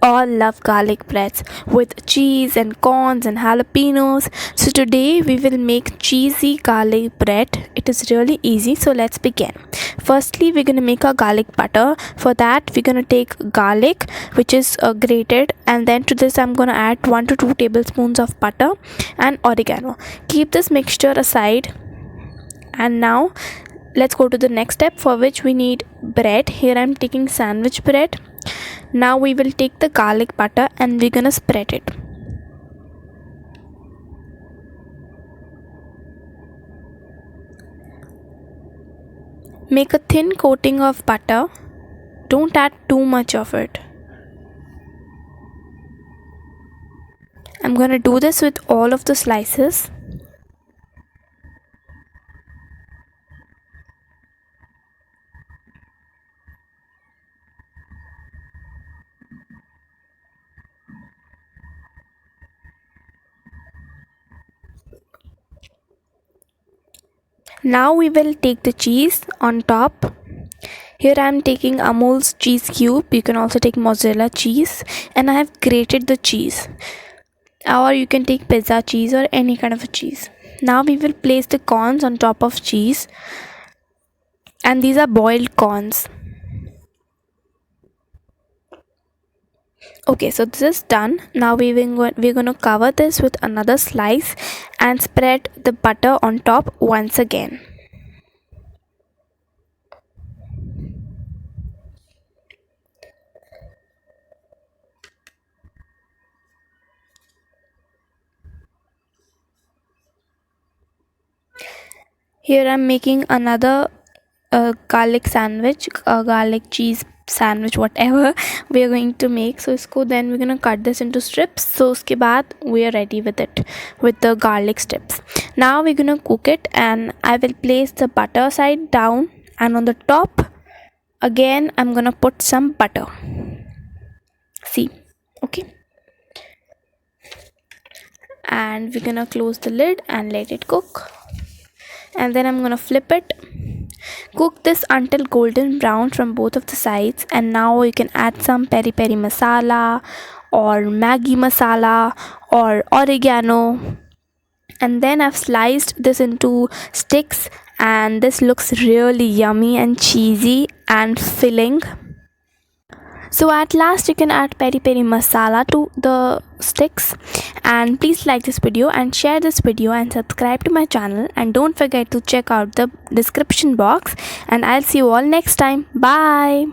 all love garlic breads with cheese and corns and jalapenos. So today we will make cheesy garlic bread. It is really easy, so let's begin. Firstly, we're gonna make a garlic butter. For that, we're gonna take garlic, which is grated, and then to this I'm gonna add 1 to 2 tablespoons of butter and oregano. Keep this mixture aside, and now let's go to the next step, for which we need bread. Here I'm taking sandwich bread. Now we will take the garlic butter and we're gonna spread it. Make a thin coating of butter. Don't add too much of it. I'm gonna do this with all of the slices. Now we will take the cheese on top. Here I am taking Amul's cheese cube. You can also take mozzarella cheese, and I have grated the cheese, or you can take pizza cheese or any kind of a cheese. Now we will place the corns on top of cheese, and these are boiled corns. Okay, so this is done. Now we're going to cover this with another slice and spread the butter on top once again. Here I'm making another garlic sandwich, garlic cheese sandwich, whatever we are going to make. So then we're going to cut this into strips. So uske baad we are ready with it, with the garlic strips. Now we're going to cook it, and I will place the butter side down, and on the top again I'm going to put some butter. See, okay, and we're going to close the lid and let it cook. And then I'm going to flip it. Cook this until golden brown from both of the sides, and now you can add some peri peri masala or Maggi masala or oregano. And then I've sliced this into sticks, and this looks really yummy and cheesy and filling. So at last you can add peri peri masala to the sticks. And please like this video and share this video and subscribe to my channel, and don't forget to check out the description box, and I'll see you all next time. Bye.